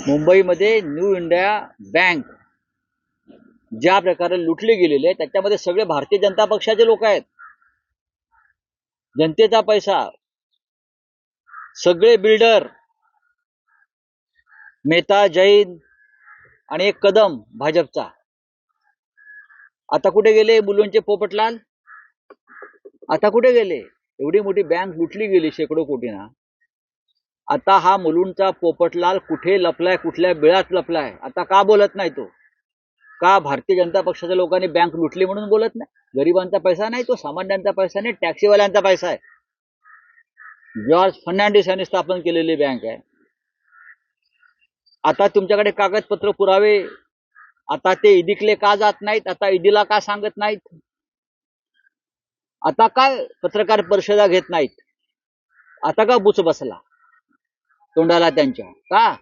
मुंबईमध्ये new India bank ज्या प्रकारे लुटली गेलेली आहे त्याच्यामध्ये सगळे भारतीय जनता पक्षाचे लोक आहेत. जनतेचा पैसा, सगळे बिल्डर, मेहता, जैन आणि एक कदम भाजपचा. आता कुठे गेले मुलुंडचे पोपटलाल? आता कुठे गेले? एवढी मोठी बँक लुटली गेली शेकडो कोटींना. आता हा मुलुंडचा पोपटलाल कुठे लपलाय, कुठल्या बिळात लपलाय? आता का बोलत नाही तो? का भारतीय जनता पक्षाच्या लोकांनी बँक लुटली म्हणून बोलत नाही? गरिबांचा पैसा नाही तो, सामान्यांचा पैसा नाही, टॅक्सीवाल्यांचा पैसा आहे. जॉर्ज फर्नांडिस यांनी स्थापन केलेली बँक आहे. आता तुमच्याकडे कागदपत्र पुरावे, आता ते ईडीकडे का जात नाहीत? आता ईडीला का सांगत नाहीत? आता काय पत्रकार परिषदा घेत नाहीत? आता का बुच बसला तोंडाला त्यांच्या? का?